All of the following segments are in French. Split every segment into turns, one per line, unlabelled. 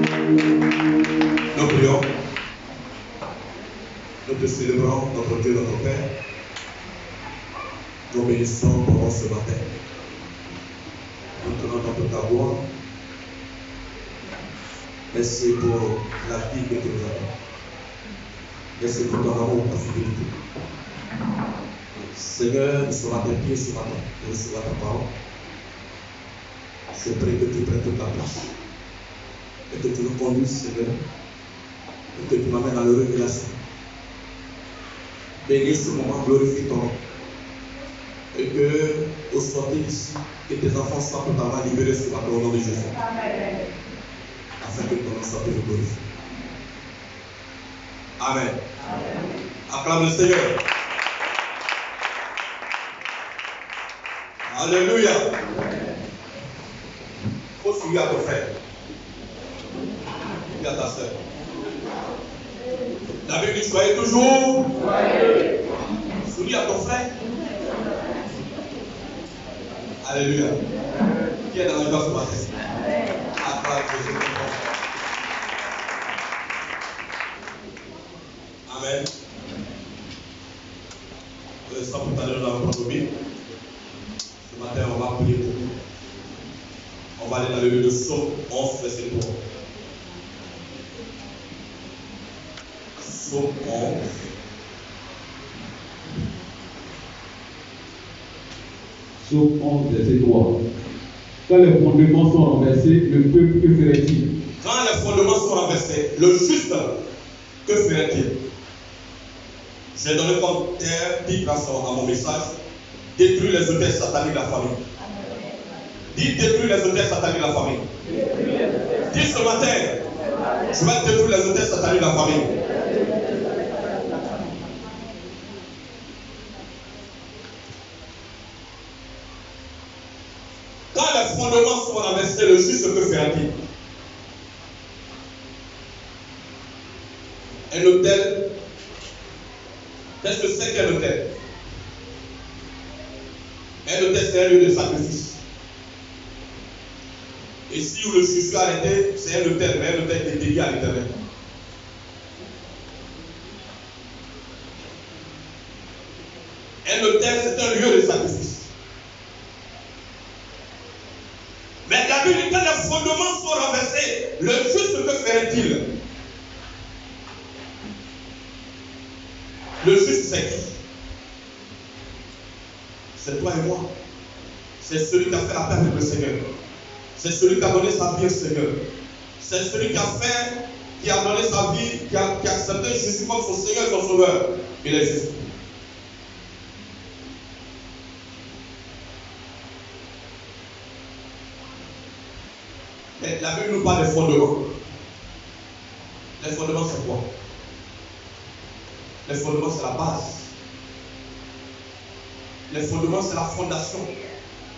Nous prions. Nous te célébrons, notre Dieu, notre Père. Nous bénissons pendant ce matin. Nous tenons dans toute ta gloire. Merci pour la vie que tu nous as donnée. Merci pour ton amour, ta fidélité. Seigneur, nous sommes à tes pieds ce matin pour recevoir ta parole. Je prie que tu prennes toute la place et que tu nous conduises, Seigneur, et que tu m'amènes à la révélation. Bénis ce moment, glorifie ton nom. Et que, au sortir d'ici, que tes enfants soient totalement libérés ce matin au nom de Jésus. Amen. Afin que ton nom soit glorifié. Amen. Amen. Acclame le Seigneur. Alléluia. Il faut sourire à ton frère. Et à ta soeur. La Bible dit soyez toujours. Souris à ton frère. Alléluia. Qui est dans la joie ce matin? Acclame Jésus. Amen. Sans tout à l'heure dans notre Bible. Ce matin, on va prier pour nous. On va aller dans le livre de Psaume 11, verset 3. Psaume 11.
Psaume 11, verset 3. Quand les fondements sont renversés, le peuple, que ferait-il?
Quand les fondements sont renversés, le juste, que ferait-il? J'ai donné comme titre à mon message: détruire les hôtels sataniques de la famille. Dis détruire les hôtels sataniques de la famille. Dis ce matin, je vais détruire les hôtels sataniques de la famille. Quand les fondements sont renversés, le juste, que fera-t-il? Un hôtel, qu'est-ce que c'est qu'un hôtel? Un hôtel, c'est un lieu de sacrifice. Ici où je suis arrêté, c'est un hôtel, mais un hôtel qui est dédié à l'Éternel. Un hôtel, c'est un lieu de sacrifice. Mais la Bible dit que les fondements sont renversés, le juste, que ferait-il? Le juste, c'est qui? C'est toi et moi. C'est celui qui a fait la paix avec le Seigneur. C'est celui qui a donné sa vie au Seigneur. C'est celui qui a donné sa vie, qui a accepté Jésus comme son Seigneur et son Sauveur. Il est juste. Mais la Bible nous parle des fondements. Les fondements, c'est quoi? Les fondements, c'est la base. Les fondements, c'est la fondation.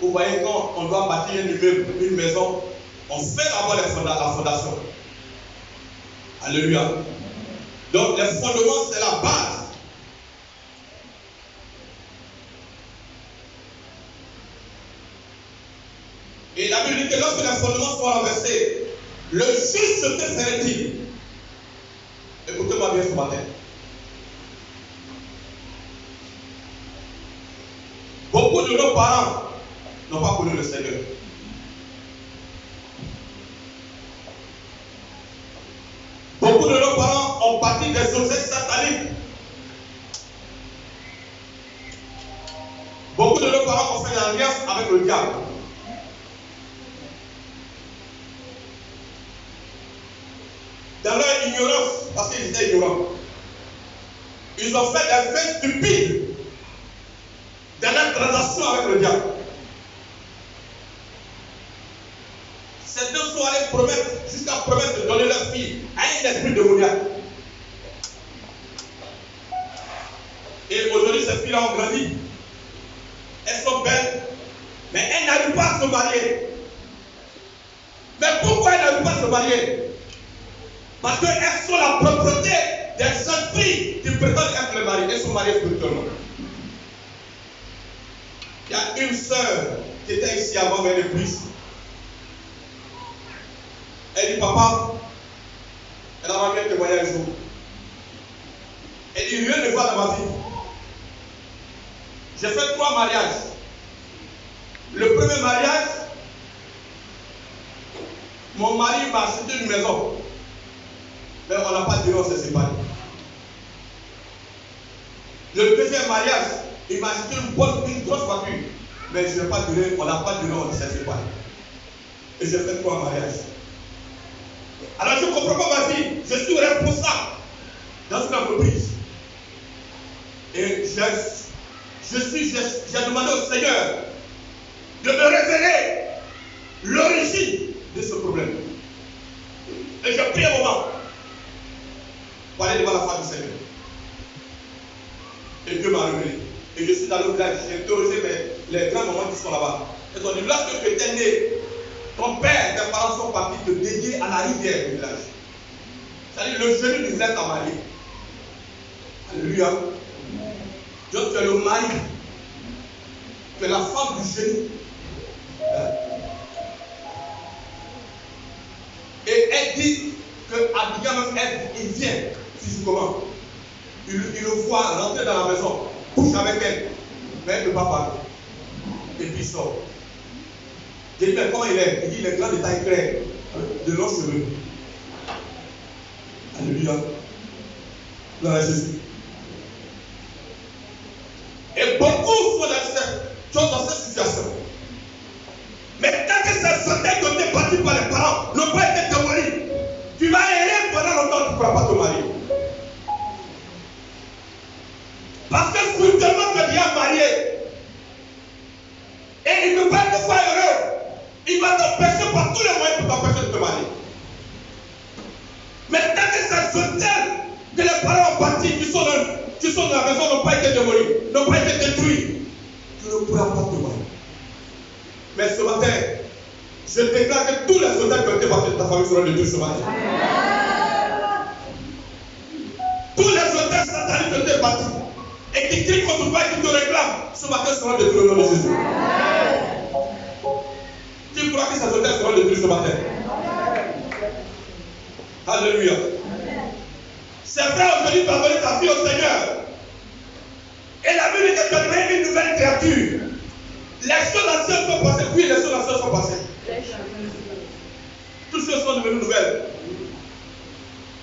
Vous voyez, quand on doit bâtir un immeuble, une maison, on fait d'abord la fondation. Alléluia. Donc, les fondements, c'est la base. Et la Bible dit que lorsque les fondements sont renversés, le juste, que ferait-il? Écoutez-moi bien ce matin. Beaucoup de nos parents n'ont pas connu le Seigneur. Beaucoup de nos parents ont bâti des objets sataniques. Beaucoup de nos parents ont fait une alliance avec le diable. Dans leur ignorance, parce qu'ils étaient ignorants, ils ont fait des faits stupides dans leur transaction avec le diable. Certains sont allés promettre, jusqu'à promettre de donner leur fille à un esprit démoniaque. Et aujourd'hui, ces filles-là ont grandi. Elles sont belles, mais elles n'arrivent pas à se marier. Mais pourquoi elles n'arrivent pas à se marier? Parce qu'elles sont la propriété des esprits qui prétendent être les maris. Elles sont mariées spirituellement. Il y a une sœur qui était ici avant, mais elle est prise. Elle dit: papa, Elle a remarqué un témoignage un jour. Elle dit, rien ne va dans ma vie. J'ai fait 3 mariages. Le premier mariage, mon mari m'a acheté une maison. Mais on n'a pas duré, on s'est séparés. Le deuxième mariage, il m'a acheté une grosse voiture. Mais je n'ai pas duré, on n'a pas duré, on s'est séparés. Et j'ai fait 3 mariages. Alors je ne comprends pas ma vie. Je suis responsable dans une entreprise. Et j'ai demandé au Seigneur de me révéler l'origine de ce problème. Et j'ai pris un moment pour aller devant la face du Seigneur. Et Dieu m'a révélé. Et je suis dans le village, j'ai interrogé les grands mamans qui sont là-bas. Ils ont dit, lorsque tu étais né, ton père, tes parents sont partis te dédier à la rivière du village. C'est-à-dire le genou du village t'a marié. Alléluia. Donc tu es le mari. Tu es la femme du genou. Et elle dit que Abigail même, il vient physiquement. Il le voit rentrer dans la maison, couche avec elle, mais elle ne peut pas parler. Et puis il sort. J'ai dit, mais comment il est? Il dit, il est grand de taille claire, de longs cheveux. Alléluia. Gloire à Jésus. Et beaucoup sont dans cette situation. Mais tant que ça sentait que tu es battu par les parents, n'ont pas été te marier, tu vas errer pendant longtemps, tu ne pourras pas te marier. Parce que spirituellement, tu es déjà marié. Et il ne peut pas te faire heureux. Il va t'empêcher par tous les moyens pour t'empêcher de te marier. Mais tant que ça se tel que les parents ont parti, qui sont dans la maison, n'ont pas été démolis, n'ont pas été détruits, tu ne pourras pas te marier. Mais ce matin, je déclare que tous les soldats qui ont été battus de ta famille seront détruits ce matin. Tous les soldats sataniques qui ont été battus et qui crient contre toi et qui te réclament, ce matin seront détruits au nom de Jésus. Qui croit que ces soldats seront détruits ce matin? Alléluia. C'est vrai, aujourd'hui, tu as donné ta vie au Seigneur. Et la Bible dit que tu as devenu une nouvelle créature. Les choses anciennes sont passées, puis les choses anciennes sont passées. Toutes choses sont devenues nouvelles.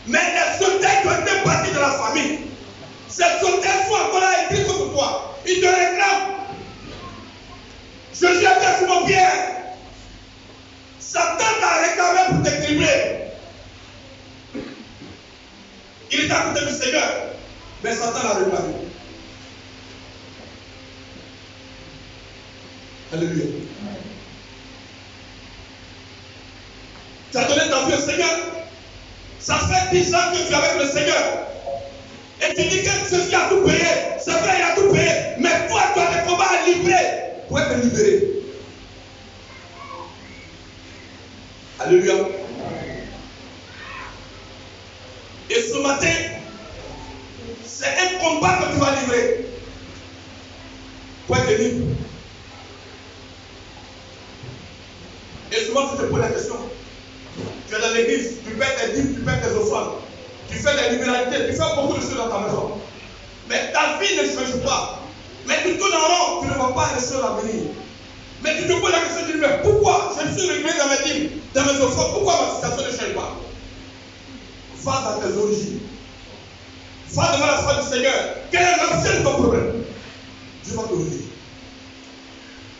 Mais les soldats qui ont été bâtis dans la famille, ces soldats sont encore là écrits contre toi. Ils te réclament. Je jette sur mon pied. Satan t'a réclamé pour te tribler. Il est à côté du Seigneur, mais Satan l'a réclamé. Alléluia. Tu as donné ta vie au Seigneur. Ça fait 10 ans que tu es avec le Seigneur. Et tu dis que ceci a tout payé. C'est vrai, il a tout payé. Mais toi, tu as des combats à livrer pour être libéré. Alléluia. Et ce matin, c'est un combat que tu vas livrer pour être libre. Et souvent, tu te poses la question. Tu es dans l'église, tu paies tes dîmes, tu paies tes offrandes, tu fais des libéralités, tu fais beaucoup de choses dans ta maison. Mais ta vie ne change pas. Mais tu tournes en rond, tu ne vois pas les choses à venir. Mais tu te poses la question, tu te dis, mais pourquoi je suis réglé dans mes dîmes, dans mes offrandes, pourquoi ma situation ne change pas? Va dans tes origines. Va devant la foi du Seigneur. Quel est l'ancien de ton problème? Dieu va te le dire.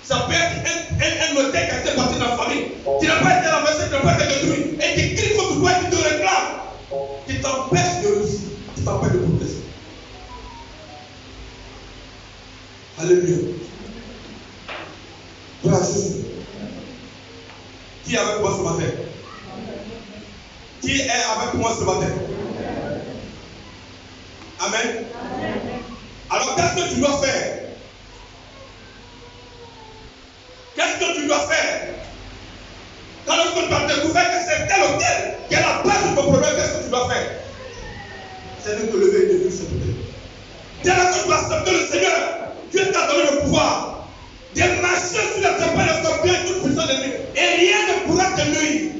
Ça peut être un notaire qui a été battu dans la famille, qui n'a pas été renversé, qui n'a pas été détruit, et qui crie contre toi, qui te réclame, qui t'empêche de réussir, qui t'empêche de progresser. Alléluia. Gloire à Jésus. Qui est avec moi ce matin? Qui est avec moi ce matin? Amen. Alors qu'est-ce que tu dois faire? Qu'est-ce que tu dois faire? Quand tu as découvert que c'est tel ou tel qui est la base de ton problème, qu'est-ce que tu dois faire? C'est de te lever et de vivre cette paix. Dès lors que tu dois accepter le Seigneur, Dieu t'a donné le pouvoir de marcher sur les serpents et les scorpions et toute puissance de l'ennemi. Et rien ne pourra te nuire.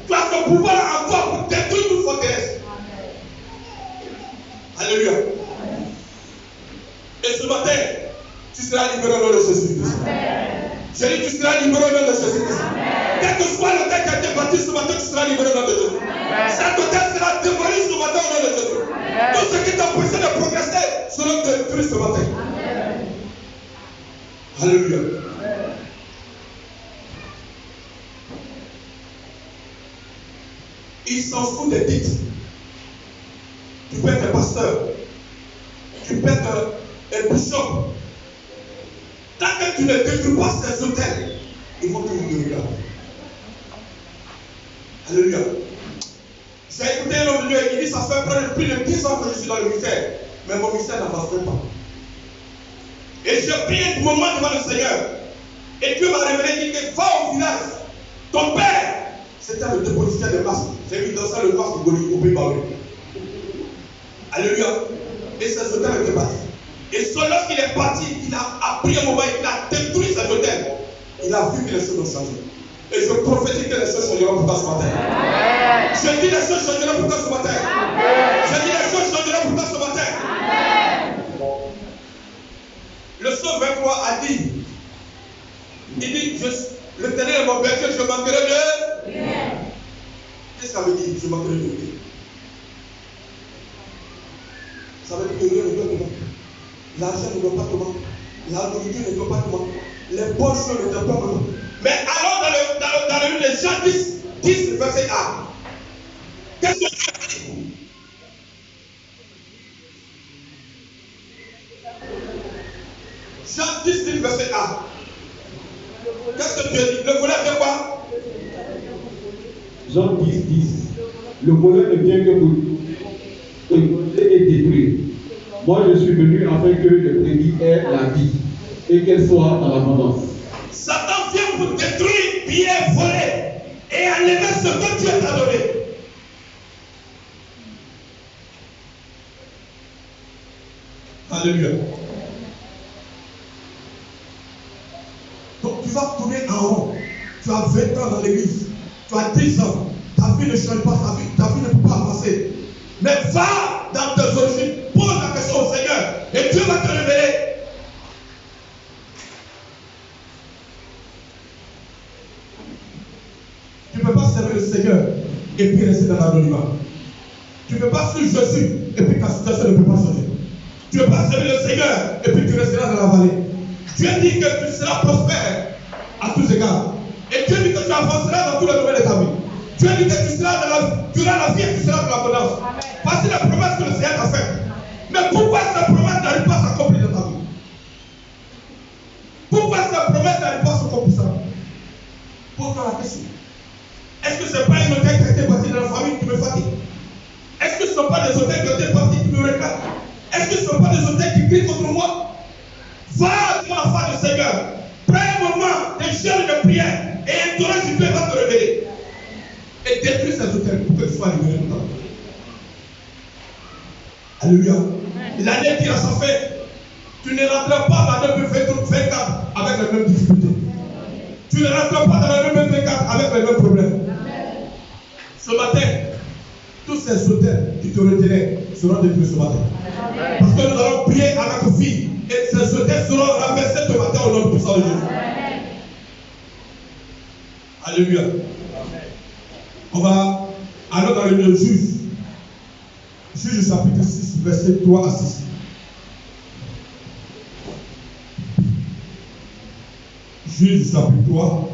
Tu as ce pouvoir en toi pour détruire toute forteresse. libéré au nom de Jésus-Christ. J'ai dit, tu seras libéré au nom de Jésus-Christ. Quel que soit le temps qui a été bâti ce matin, tu seras libéré au nom de Jésus. Cet hôtel sera démoli ce matin au nom de Jésus. Tout ce qui t'a empêché de progresser sera détruit ce matin. Alléluia. Il s'en fout des titres. Tu peux être un pasteur. Tu peux être un bishop. Tant que tu ne détruis pas ces hôtels, ils vont toujours te regarder. Alléluia. J'ai écouté un homme de Dieu qui dit ça fait plus de 10 ans que je suis dans le ministère, mais mon ministère n'avance pas. Et j'ai pris un moment devant le Seigneur. Et Dieu m'a révélé, il dit va au village. Ton père, c'était le dépositaire de masques. J'ai vu dans ça le masque au Pays-Bas. Alléluia. Et ces hôtels étaient partis. Et lorsqu'il est parti, il a pris un moment, il a détruit cet hôtel. Il a vu que les choses ont changé. Et je prophétise que les choses changeront pour toi ce matin. Je dis les choses changeront pour toi ce matin. Je dis les choses changeront pour toi ce matin. Le psaume 23 a dit, il dit, l'Éternel est mon berger, je manquerai de rien. Qu'est-ce que ça veut dire, je manquerai de rien? Ça veut dire que rien ne doit te manquer. L'argent ne doit pas te manquer. La nourriture ne doit pas te manquer. Les bonnes choses ne doivent pas te manquer. Mais alors dans le livre de Jean 10, verset A, qu'est-ce que ça veut dire? Jean 10, verset A. Qu'est-ce que Dieu dit? Le voleur vient quoi?
Jean 10, 10. Le voleur ne vient que pour voler et détruire. Moi, je suis venu afin que le brebis ait la vie et qu'elle soit dans l'abondance.
Satan vient pour détruire, piller, voler et enlever ce que Dieu t'a donné. Alléluia. Donc tu vas tourner en rond. Tu as 20 ans dans l'église. Tu as 10 ans. Ta vie ne change pas, ta vie ne peut pas avancer. Mais va dans tes origines, pose la question au Seigneur et Dieu va te révéler. Tu ne peux pas servir le Seigneur et puis rester dans l'anonymat. Tu ne peux pas suivre Jésus et puis ta situation ne peut pas changer. Tu ne peux pas servir le Seigneur et puis tu resteras dans la vallée. Dieu dit que tu seras prospère à tous égards. Et Dieu dit que tu avanceras dans tous les domaines de ta vie. Dieu dit que tu auras la vie et tu seras dans l'abondance. Voici la promesse que le Seigneur t'a faite. Mais pourquoi cette promesse n'arrive pas à s'accomplir dans ta vie? Pourquoi cette promesse n'arrive pas à s'accomplir? Pose-toi la question. Est-ce que ce n'est pas une hôtel qui a été bâti dans la famille qui me fatigue? Est-ce que ce ne sont pas des hôtels qui ont été bâtis qui me réclament? Est-ce que ce ne sont pas des hôtels qui crient contre moi? Va devant la face du Seigneur. Prends un moment de jeûne de prière et interroge si Dieu va te révéler. Et détruis ces hôtels pour que tu sois libéré de temps. Alléluia. L'année qui a sa fête, tu ne rentres pas dans le 2024 avec les mêmes difficultés. Tu ne rentres pas dans le 2024 avec les mêmes problèmes. Ce matin, tous ces hôtels qui te retenaient seront détruits ce matin. Parce que nous allons prier avec nos filles. Et ces hôtels seront renversés ce matin au nom puissant de Jésus. Alléluia. On va aller dans le livre de Juge. Juge chapitre 6, verset 3 à 6. Juge chapitre 3.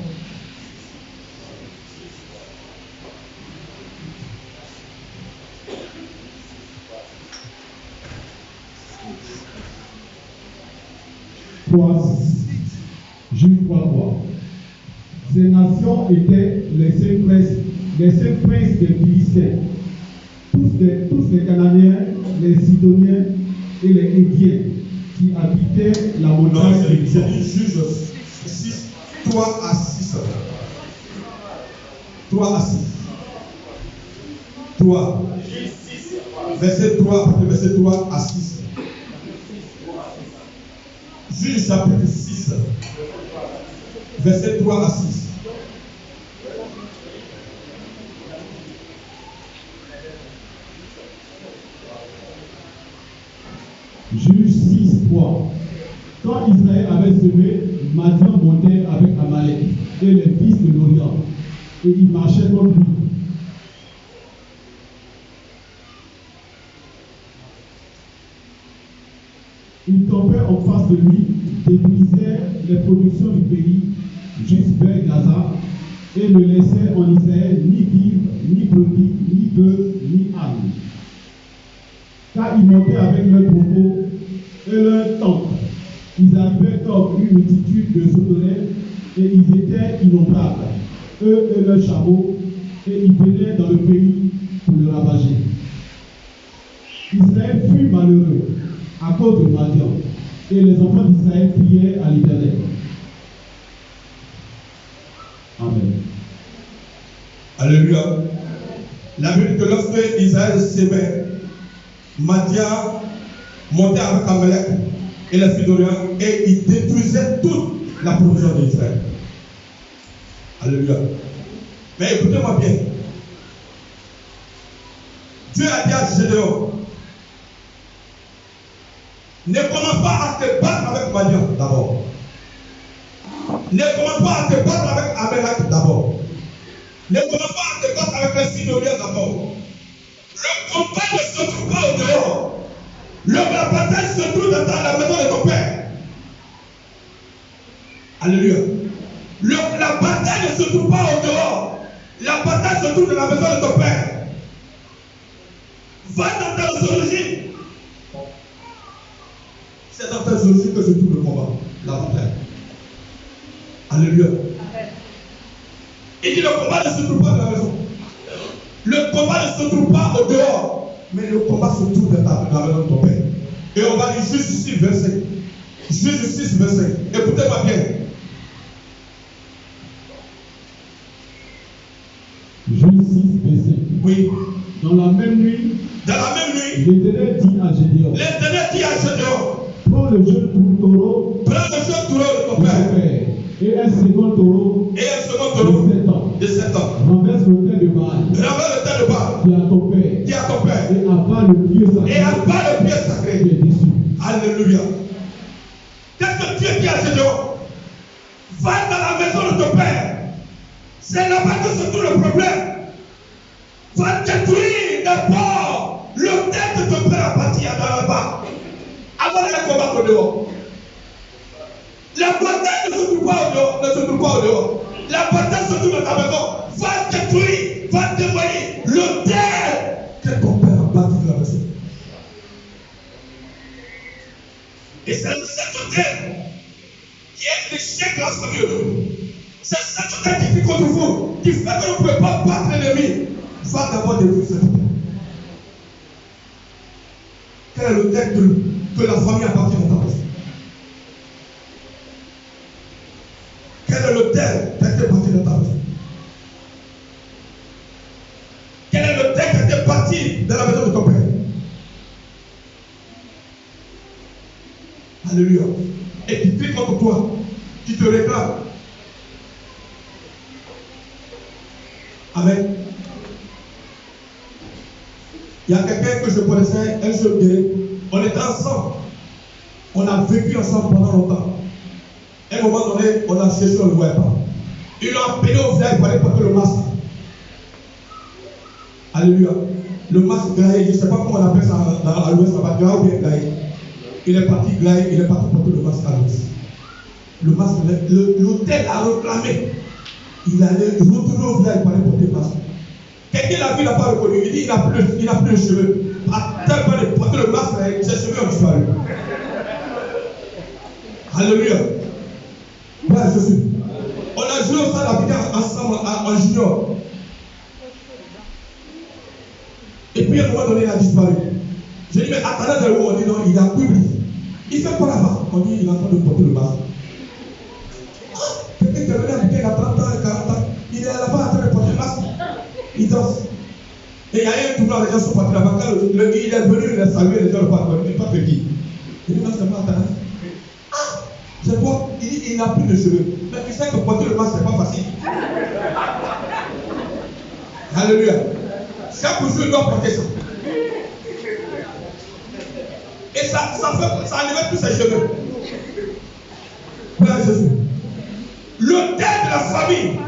Juge 3. Ces nations étaient les cinq princes des Philistins, tous les Cananéens, les Sidoniens et les Hédiens qui habitaient la montagne.
Non, j'ai dit Juge 6, 3 à 6. 3 à 6. 3. Verset 3, verset 3 à 6. Juge chapitre 6, verset 3 à 6.
Juge 6, 3. Quand Israël avait semé, Madian montait avec Amalek et les fils de l'Orient, et ils marchaient contre lui. Ils tombaient en face de lui, détruisaient les productions du pays vers Gaza et ne laissaient en Israël ni vivres, ni brebis, ni bœufs, ni ânes. Car ils montaient avec leurs troupeaux et leurs tentes. Ils arrivaient comme une multitude de sauterelles et ils étaient innombrables, eux et leurs chameaux, et ils venaient dans le pays pour le ravager. Israël fut malheureux à cause de Madian, et les enfants d'Israël priaient à l'Éternel. Amen.
Alléluia. La Bible dit que lorsque Israël s'aimait, Madian montait avec Amalek et les fils d'Orient et il détruisait toute la production d'Israël. Alléluia. Mais écoutez-moi bien. Dieu a dit à Gédéon, ne commence pas à te battre avec Madian d'abord. Ne commence pas à te battre avec Amalek d'abord. Ne commence pas à te battre avec les fils d'Orient d'abord. Le combat ne se trouve pas au dehors. La bataille se trouve dans la maison de ton père. Alléluia. La bataille ne se trouve pas au dehors. La bataille se trouve dans la maison de ton père. Va dans ta origine. C'est dans ta origine que se trouve le combat, la bataille. Alléluia. Il dit le combat ne se trouve pas dans la maison. Le combat ne se trouve pas au dehors, mais le combat se trouve dans la maison de ton père. Et on va lire juste ici, verset. Juste 6, verset. Écoutez-moi bien.
Juge 6, verset.
Oui.
Dans la même nuit, l'Éternel dit à Gédéon, prends le jeune taureau de ton père et un second taureau de 7 ans. Renverse l'autel de Baal qui est à ton père et abat le pied sacré qui est dessus.
Alléluia. Qu'est-ce que Dieu dit à Gédéon? Va dans la maison de ton père. C'est là-bas que se trouve le problème. Va détruire d'abord l'autel que ton père a bâti là-bas. Avant de combattre au dehors. La bataille ne se trouve pas au dehors. La bataille se trouve dans ta maison. Va détruire, va démolir l'autel que ton père a bâti dans la maison. Et c'est cet autel qui est l'échec de la famille. C'est cet autel qui fait contre vous, qui fait que vous ne pouvez pas battre l'ennemi. Va d'abord détruire cet autel. Quel est l'autel que la famille a bâti dans ta maison? Quel est l'autel qui a été bâti dans ta maison? Quel est l'autel qui a été bâti dans la maison de ton père? Alléluia. Et qui crie contre toi, qui te réclame. Amen. Il y a quelqu'un que je connaissais, un jeune guerrier. On était ensemble. On a vécu ensemble pendant longtemps. À un moment donné, on a cherché, on ne le voyait pas. Ils l'ont appelé au village pour aller porter le masque. Alléluia. Le masque glaï, je ne sais pas comment on appelle ça à l'ouest, ça va glaï ou bien glaï. Il est parti glaï, il est parti porter le masque à l'ouest. Le masque, l'hôtel a réclamé. Il allait retourner au village pour aller porter le masque. Quelqu'un l'a vu, il n'a pas reconnu. Il dit il n'a plus de cheveux. À tel point de porter le masque, ses cheveux ont disparu. Alléluia. Voilà, je suis. On a joué au stade africain ensemble en junior. Et puis à un moment donné, il a disparu. Je dis, mais attendez de où? On dit non, il a publié. Il fait quoi là-bas? On dit, il est en train de porter le masque. Quelqu'un qui est venu avec il a 30 ans, 40 ans, il est là-bas en train de porter le masque. Il danse. Et il y a un tournoi, les gens sont partis là-bas. Quand il est venu, il a salué, les gens ne partent pas. Il n'est pas petit. Il dit, non, c'est pas attendant. C'est quoi? Il dit, il n'a plus de cheveux. Mais tu sais que porter le masque, ce n'est pas facile. Alléluia. Chaque jour, il doit porter ça. Et ça enlevait tous ses cheveux. Gloire à Jésus. L'autel de la famille,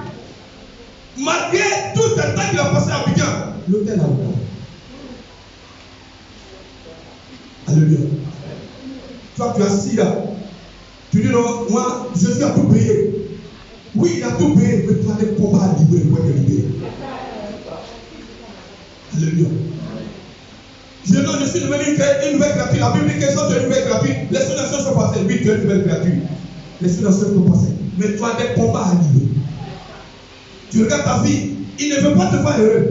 malgré tout le temps qu'il a passé à Abidjan, l'autel a ouvert. Alléluia. Toi, tu es assis là. Tu dis non, moi, Jésus a tout payé. Oui, il a tout payé, mais tu as des combats à livrer pour être libéré. Alléluia. Je suis devenu une nouvelle créature. La Bible dit que sont une nouvelle créature. Les choses sont passées. Oui, tu es une nouvelle créature. Les choses sont passées. Mais tu as des combats à livrer. Tu regardes ta vie, il ne veut pas te faire heureux.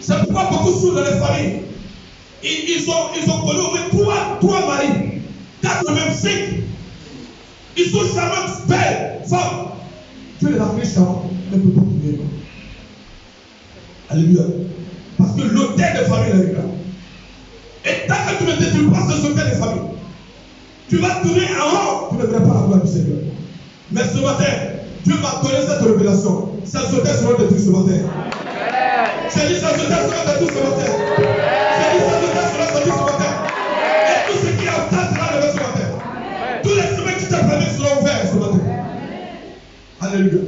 C'est pourquoi beaucoup souffrent dans les familles. Ils ont connu au moins trois maris, dans le même cycle. Ils sont charmantes, belles femmes. Dieu les a fait charmantes, mais ne peut pas trouver. Alléluia. Parce que l'autel de famille est là. Et tant que tu ne détruis pas ce autel de famille, tu vas tourner en rond, tu ne verras pas la gloire du Seigneur. Mais ce matin, Dieu va donner cette révélation. Ces autels seront détruits ce matin. J'ai dit ces autels seront détruits ce matin. J'ai dit ces autels seront détruits ce matin. Et tout ce qui est en temps sera levé ce matin. Tous les chemins qui t'ont permis seront ouverts ce matin. Alléluia.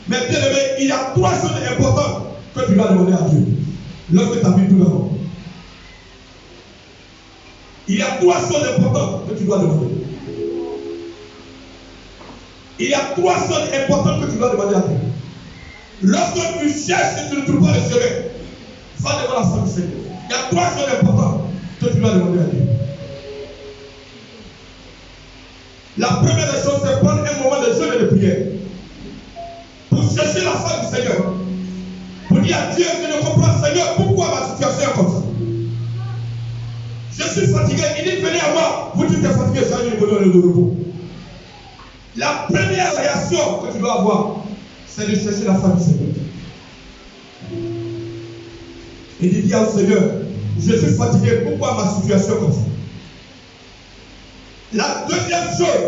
Mais bien aimé, il y a trois choses importantes que tu dois demander à Dieu lorsque tu as vu tout là-haut. Il y a trois choses importantes que tu dois demander. Il y a trois choses importantes que tu dois demander à Dieu. Lorsque tu cherches et tu ne trouves pas le chemin, va devant la face du Seigneur. Il y a trois choses importantes que tu dois demander à Dieu. La première des choses, c'est prendre un moment de jeûne et de prière. Pour chercher la face du Seigneur. Pour dire à Dieu, je ne comprends pas, Seigneur, pourquoi ma situation est comme ça. Je suis fatigué. Il dit, venez à moi. Vous dites que tu es fatigué, ça je vais donner le repos. La première réaction que tu dois avoir, c'est de chercher la face du Seigneur. Et de dire au Seigneur, je suis fatigué, pourquoi ma situation est comme ça. La deuxième chose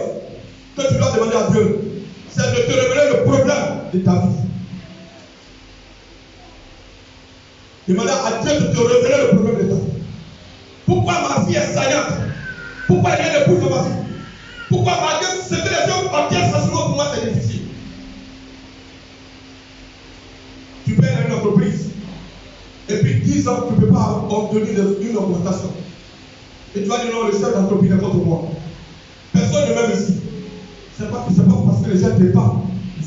que tu dois demander à Dieu, c'est de te révéler le problème de ta vie. Demander à Dieu de te révéler le problème de ta vie. Pourquoi ma vie est saillante? Pourquoi rien ne bouge dans ma vie? Pourquoi malgré ce que les gens obtiennent facilement pour moi c'est difficile? Tu perds une entreprise et puis 10 ans tu ne peux pas obtenir une augmentation. Et tu vas dire non, le chef d'entreprise est contre moi. Personne ne m'aime ici. C'est pas parce que les gens ne t'aiment pas.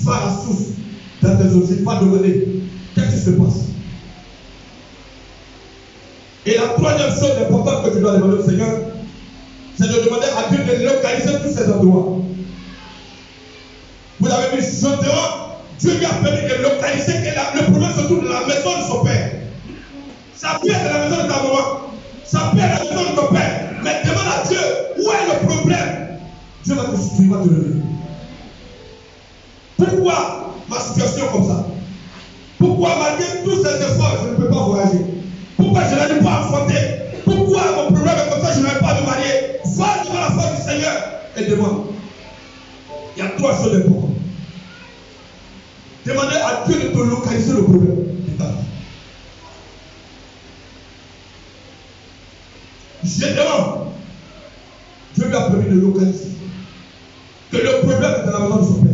Va à la source dans tes objectifs, va demander qu'est-ce qui se passe. Et la troisième chose importante que tu dois demander au Seigneur, c'est de demander à Dieu de localiser tous ces endroits. Vous avez vu, Joséon, Dieu lui a permis de localiser que le problème se trouve dans la maison de son père. Ça peut être dans la maison de ta maman, ça peut être dans la maison de ton père. Mais demande à Dieu où est le problème. Dieu va te suivre, va te lever. Pourquoi ma situation est comme ça? Pourquoi malgré tous ces efforts, je ne peux pas voyager? Pourquoi je n'arrive pas à affronter? Pourquoi mon problème est comme ça, je n'arrive pas à me marier? Va devant la face du Seigneur et demande. Il y a trois choses importantes. Demandez à Dieu de te localiser le problème de ta vie. Généralement, Dieu lui a permis de localiser que le problème est dans la maison de son père.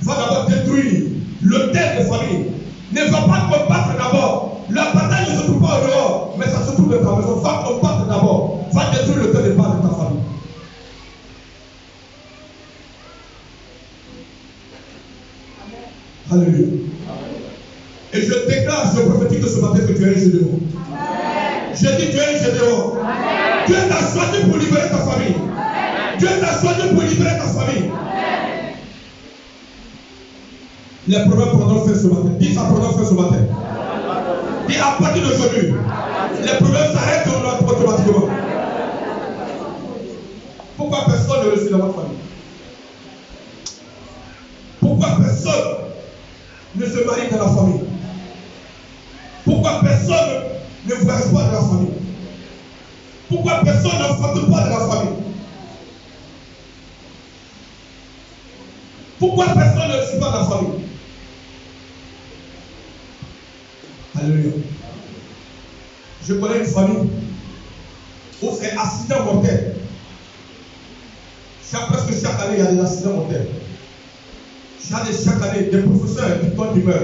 Va d'abord détruire l'autel de famille. Ne va pas combattre d'abord. La bataille ne se trouve pas au dehors, mais ça se trouve dans ta maison. Va combattre d'abord. Va détruire l'autel de base de ta famille. Alléluia. Et je déclare, je prophétise ce matin que tu es un Gédéon. Je dis tu es un Gédéon. Dieu t'a choisi pour libérer ta famille. Dieu t'a choisi pour libérer ta famille. Les problèmes prendront fin ce matin. Dis ça prendront fin ce matin. Dis à partir d'aujourd'hui, les problèmes s'arrêtent automatiquement. Pourquoi personne ne réussit dans votre famille? Pourquoi personne ne se marie dans la famille? Pourquoi personne ne voyage pas dans la famille? Pourquoi personne n'enfante pas dans la famille? Pourquoi personne ne réussit pas dans la famille? Alléluia. Je connais une famille où c'est accident mortel. Presque chaque année, il y a des accidents mortels. Chaque année, des professeurs qui meurent.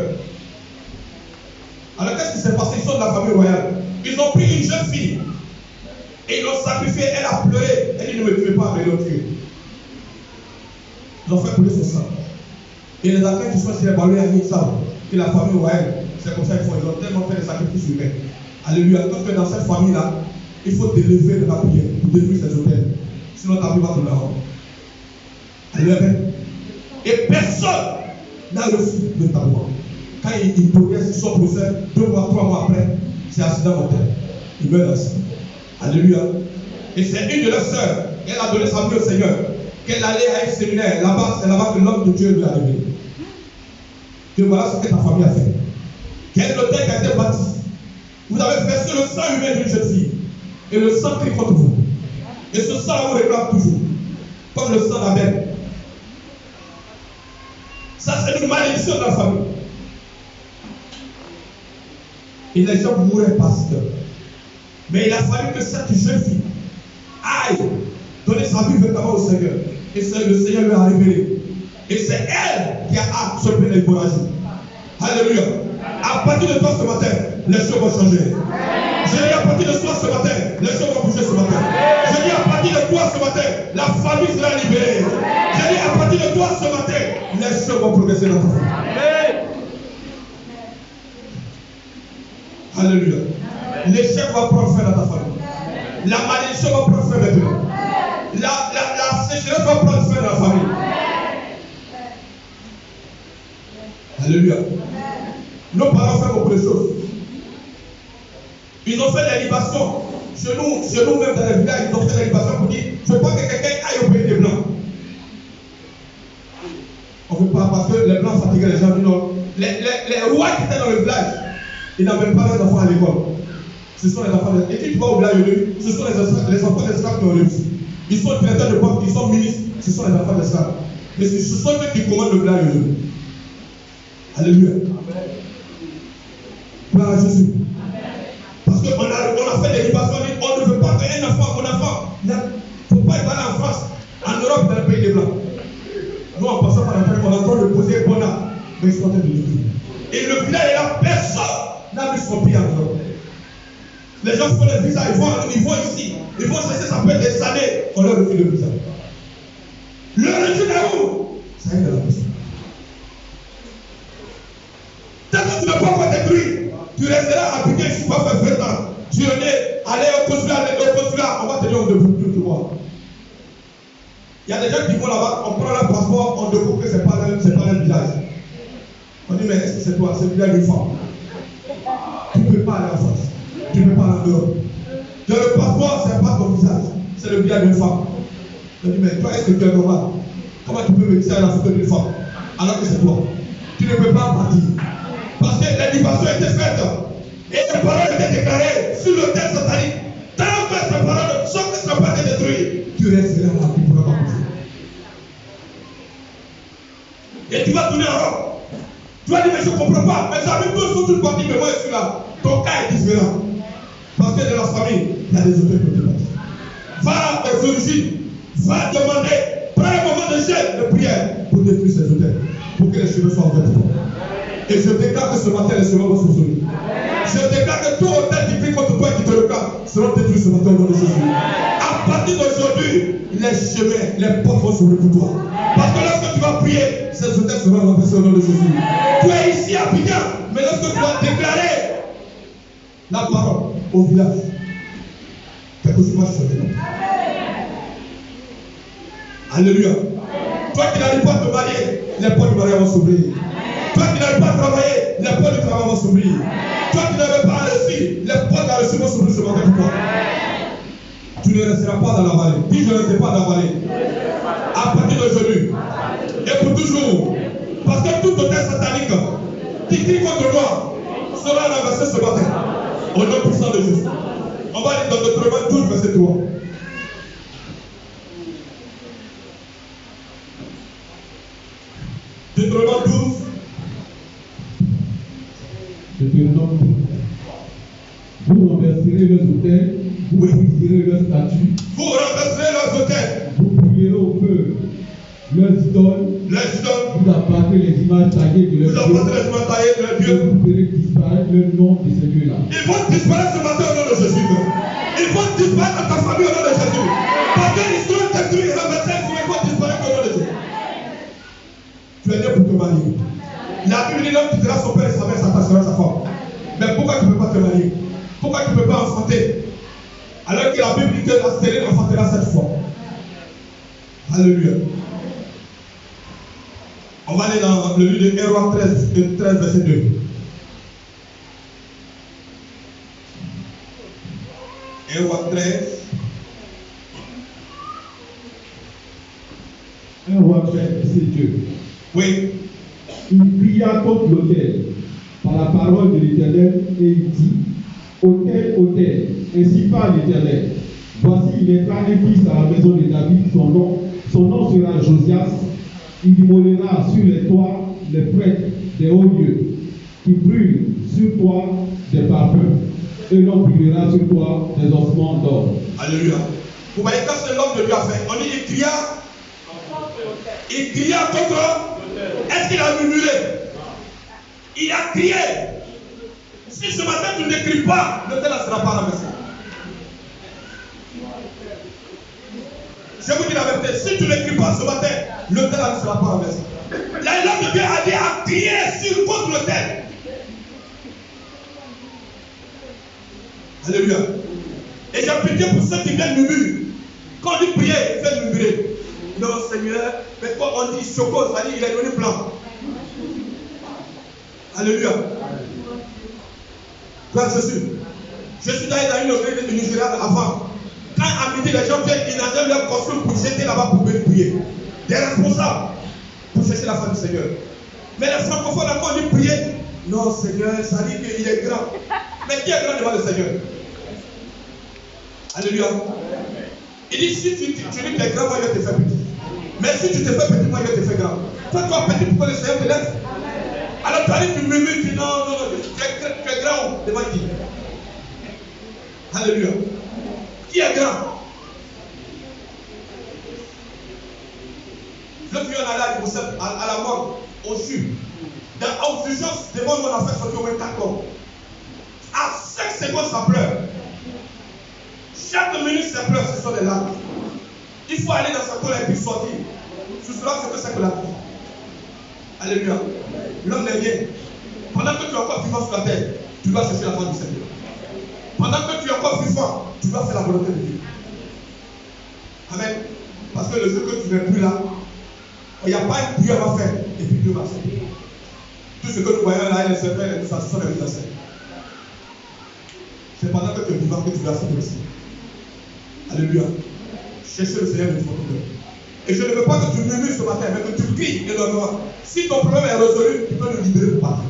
Alors qu'est-ce qui s'est passé? Ils sont de la famille royale. Ils ont pris une jeune fille et ils l'ont sacrifiée. Elle a pleuré. Elle dit ne me tuez pas, mais ils l'ont tuée. Ils ont fait couler son sang. Et les athlètes qui sont sur les ballons, ils savent que la famille royale, c'est comme ça qu'ils font. Ils ont tellement fait des sacrifices humains. Alléluia. Donc dans cette famille-là, il faut te lever de la prière pour détruire ces hôtels. Sinon ta vie va te la rendre. Alléluia. Et personne n'a reçu de ta voix. Quand il progresse sur son procès, 2 mois, 3 mois après, c'est accident mortel. Il meurt ainsi. Alléluia. Et c'est une de leurs sœurs, elle a donné sa vie au Seigneur, qu'elle allait à un séminaire. Là-bas, c'est là-bas que l'homme de Dieu lui a révélé. Que voilà ce que ta famille a fait. Quel hôtel qui a été bâti. Vous avez versé le sang humain d'une jeune fille. Et le sang crie contre vous. Et ce sang vous réclame toujours. Comme le sang d'Abel. Ça, c'est une malédiction dans la famille. Et les gens mouraient pasteur. Mais il a fallu que cette jeune fille aille donner sa vie véritablement au Seigneur. Et le Seigneur lui a révélé. Et c'est elle qui a absorbé l'hémorragie. Alléluia. À partir de toi ce matin, les choses vont changer. Je dis à partir de toi ce matin, les choses vont bouger ce matin. Je dis à partir de toi ce matin, la famille sera libérée. Je dis à partir de toi ce matin, les choses vont progresser dans ta famille. Alléluia. L'échec va prendre fin dans ta famille. La malédiction va prendre fin maintenant. La sécheresse va prendre fin dans la famille. Alléluia. Nos parents font beaucoup de choses. Ils ont fait des libations. Chez nous même dans les villages, ils ont fait des libations pour dire je veux pas que quelqu'un aille au pays des Blancs. On ne veut pas parce que les Blancs fatiguaient les gens. Non. Les rois qui étaient dans le village, ils n'avaient pas leurs enfants à l'école. Ce sont les enfants des... Et tu vas au village, ce sont les enfants d'esclaves qui ont réussi. Ils sont directeurs de banque, ils sont ministres, ce sont les enfants d'esclaves. Mais ce sont eux qui commandent le village aujourd'hui. Alléluia. Gloire à Jésus. Parce qu'on a fait des libations, on ne veut pas qu'un enfant, mon enfant, il ne faut pas être allé en France, en Europe, dans le pays des Blancs. Nous, en passant par la terre, on est en train de poser un bon âme, mais ils sont en train de le dire. Et le village est là, personne n'a mis son pied en Europe. Les gens font les visas, ils vont ici, ils vont chercher, ça peut être des années, on leur refuse le visa. Le retour est où? Ça y est, de la personne. Tant que tu ne peux pas détruire, tu resteras habité ici pour faire 20 ans. Tu en es allé au consulat, on va te dire on ne peut plus te voir. Il y a des gens qui vont là-bas, on prend leur passeport, on découvre que ce n'est pas leur village. On dit mais est-ce que c'est toi? C'est le village d'une femme. Tu ne peux pas aller en France. Tu ne peux pas aller en Europe. Dans le passeport, ce n'est pas ton visage, c'est le village d'une femme. On dit mais toi est-ce que tu es normal? Comment tu peux me dire la photo d'une femme alors que c'est toi? Tu ne peux pas partir. Parce que l'éducation était faite et les paroles étaient déclarées sur le terre satanique. Tant que ces paroles ne sont pas détruites, tu resteras là, tu ne pourras pas bouger. Et tu vas tourner en rond. Tu vas dire, mais je ne comprends pas. Mes amis tous sont tous partis, mais moi je suis là. Ton cas est différent. Parce que dans la famille, il y a des auteurs qui ont été bâtis. Va aux origines, va demander, prends un moment de jeûne, de prière pour détruire ces auteurs, pour que les cheveux soient ouverts. Et je déclare que ce matin, les chemins vont s'ouvrir. Je déclare que tout hôtel qui prie contre toi et qui te regarde seront détruits ce matin au nom de Jésus. À partir d'aujourd'hui, les chemins, les portes vont s'ouvrir pour toi. Parce que lorsque tu vas prier, ces hôtels seront renversés au nom de Jésus. Tu es ici à Abidjan, mais lorsque tu vas déclarer la parole au village, quelque chose va changer. Alléluia. Toi qui n'arrives pas à te marier, les portes du mariage vont s'ouvrir. Toi qui n'arrives pas à travailler, les portes du travail vont s'ouvrir. Toi qui n'avais pas réussi, les portes à réussir vont s'ouvrir ce matin pour toi. Tu ne resteras pas dans la vallée. Dis je ne resterai pas dans la vallée. À partir d'aujourd'hui. Et pour toujours. Parce que tout hôtel satanique qui crie contre moi sera renversé ce matin. Au nom puissant de Jésus. On va aller dans Deutéronome 12, verset 3. Deutéronome 12.
Deutéronome 12. Vous renverserez leurs autels, vous briserez leurs statues.
Vous renverserez leurs autels.
Vous brûlerez au feu leurs idoles. Vous abattrez les images taillées de leurs dieux. Et vous ferez disparaître le nom de ces dieux-là.
Ils vont disparaître ce matin au nom de Jésus. Ils vont disparaître dans ta famille au nom de Jésus. Parce qu'ils sont détruits et renversés, ils vont disparaître au nom de Jésus. Tu es né pour te marier. La Bible dit l'homme quittera son père et sa mère, s'attachera à sa femme. Mais pourquoi tu ne peux pas te marier? Pourquoi tu ne peux pas enfanter? Alors que la Bible dit que la stérile enfantera cette fois. Alléluia. On va aller dans le livre de Héroïs 13, verset 2. Héroïs 13.
1 Roi 13, verset 2.
Oui.
Il pria contre l'autel par la parole de l'Éternel et il dit: Autel, autel, ainsi parle l'Éternel. Voici, il naîtra un fils à la maison de David, son nom sera Josias. Il immolera sur les toits les prêtres des hauts lieux, qui brûlent sur toi des parfums, et l'on brûlera sur toi des ossements d'or.
Alléluia. Vous voyez, quand c'est l'homme de Dieu a fait, on dit il cria contre. Est-ce qu'il a murmuré? Il a crié. Si ce matin tu ne cries pas, le tel ne sera pas renversé. Je vous dis la vérité, si tu ne cries pas ce matin, le tel ne sera pas renversé. L'homme de Dieu a dit à crier sur contre le tel. Alléluia. Et j'ai pitié pour ceux qui viennent murmurer. Quand on dit prier, ils viennent murmurer. Non, Seigneur, mais quand on dit choco, ça dit il est devenu blanc. Alléluia. Gloire à Jésus. Je suis allé dans une église de Nigeria avant. Quand à midi les gens viennent, ils n'ont leur costume pour jeter là-bas pour venir prier. Des responsables pour chercher la femme du Seigneur. Mais les francophones, quand on dit prier, non Seigneur, ça dit qu'il est grand. Mais qui est grand devant le Seigneur? Alléluia. Il dit si tu dis que tu es grand, moi je vais te faire petit. Mais si tu te fais petit, moi je vais te faire grand. Fais-toi petit pour que le Seigneur te laisse. Alors tu arrives, tu murmures, tu dis non, tu es grand devant qui? Alléluia. Qui est grand? Le vieux en allait à la mort, au sud. Dans urgence, devant mon affaire, sorti au moins 4 ans. À 5 secondes, ça pleure. Chaque minute, ça pleure, ce sont des larmes. Il faut aller dans sa colère et puis sortir. Ce sera ce que c'est que la vie. Alléluia. L'homme n'est rien. Pendant que tu es encore vivant sur la terre, tu dois chercher la voix du Seigneur. Pendant que tu es encore vivant, tu dois faire la volonté de Dieu. Amen. Parce que le jour que tu n'es plus là, il n'y a pas une prière à faire et puis Dieu va faire. Tout ce que nous voyons là, les secrets, les ça, ce sont les réalisations. C'est pendant que tu es vivant que tu dois faire aussi. Alléluia. Cherchez le Seigneur de ton cœur. Et je ne veux pas que tu murmures ce matin, mais que tu pries énormément. Si ton problème est résolu, tu peux le libérer pour partir.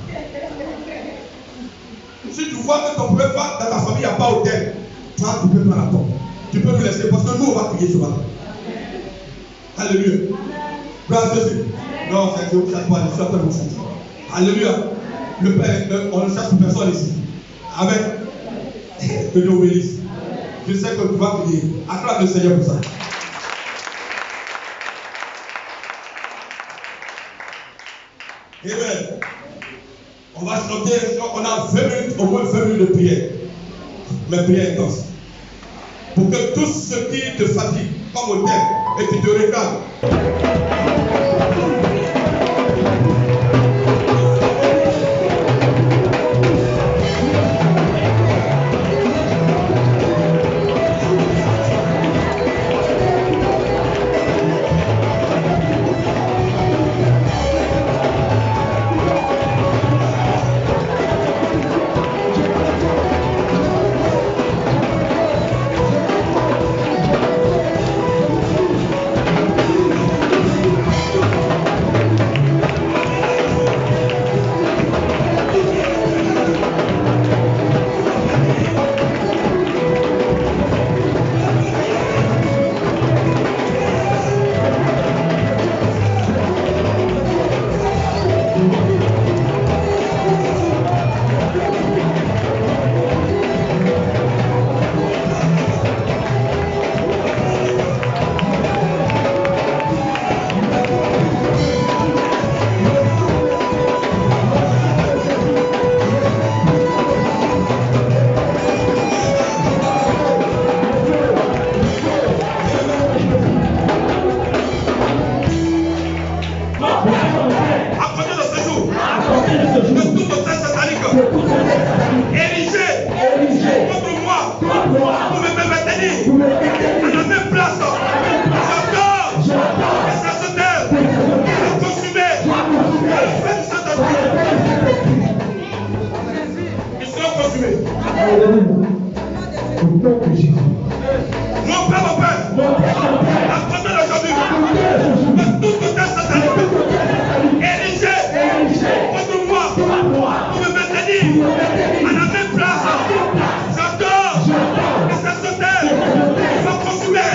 Si tu vois que ton problème va dans ta famille, il n'y a pas hôtel, tu peux prendre la porte. Tu peux nous laisser parce que nous, on va prier ce matin. Alléluia. Gloire à Jésus. Non, c'est Dieu qui chasse pas, je suis en train de vous chasser. Alléluia. Le Père, on ne chasse personne ici. Amen. Que Dieu bénisse. Je sais que tu vas prier. Acclame le Seigneur pour ça. Amen. On va chanter, on a 20 minutes, au moins 20 minutes de prière. Mais prière intense. Pour que tout ce qui te fatigue, comme au thème, et qui te regarde.
Au nom de Jésus.
Mon Père, à partir d'aujourd'hui, de tout côté satanique, érigé contre moi, pour me maintenir à la même place, j'adore que cette sauterelle soit consumée.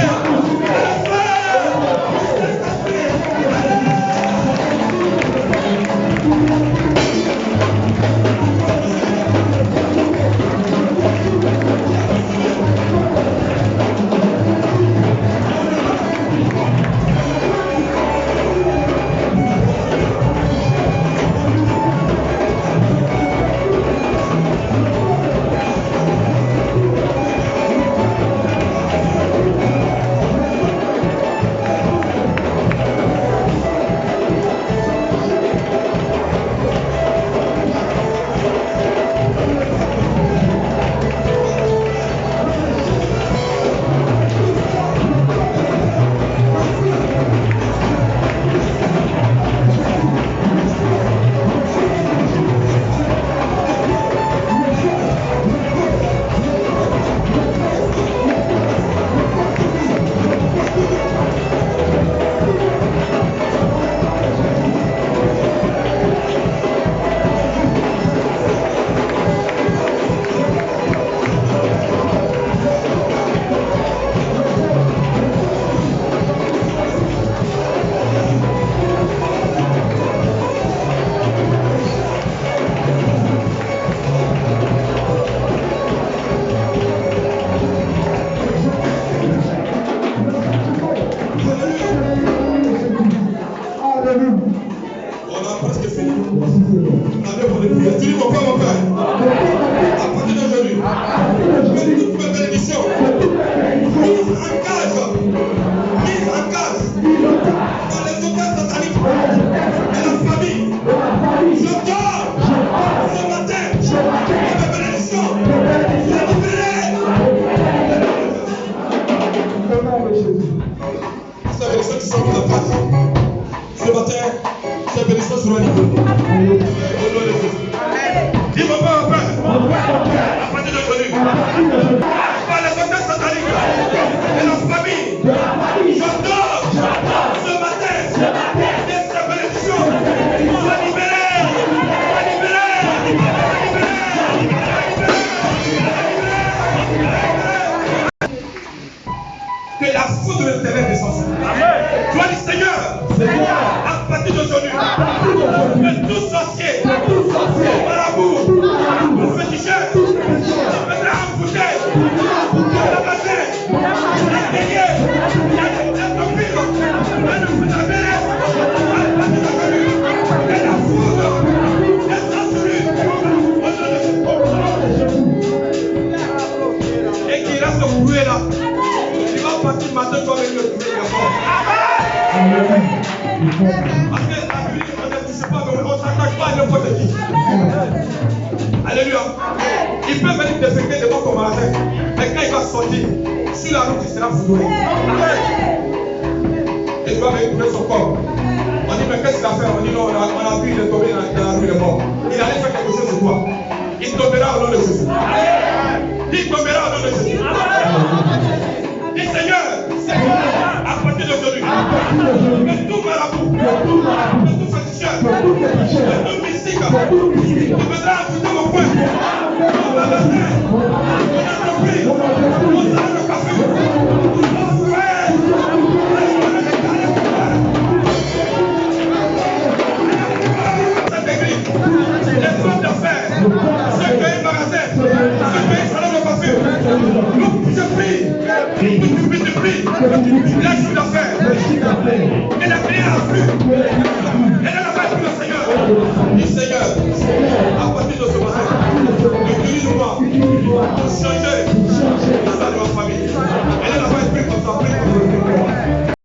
Alléluia. Il peut venir défecter devant ton magasin, mais quand il va sortir, sur la route, il sera foudroyé. Et tu vas venir trouver son corps. On dit, mais qu'est-ce qu'il a fait? On dit, non, on a vu, il est tombé dans la rue, il est mort. Il allait faire quelque chose sur toi. Il tombera au nom de Jésus. Il tombera au nom de Jésus. Dis Seigneur, à partir d'aujourd'hui, que tout marabout, que tout féticheur, que tout mystique, tu viendras ajouter mon coin, mon magasin, mon entreprise, mon salon de café, mon frère, cette église, les femmes d'affaires, ceux qui ont un magasin, ceux qui ont un salon de café, je prie, la chiffre d'affaires, et la prière afflue, et la fête pour le Seigneur. Dis Seigneur, à partir de ce matin, utilise-moi pour changer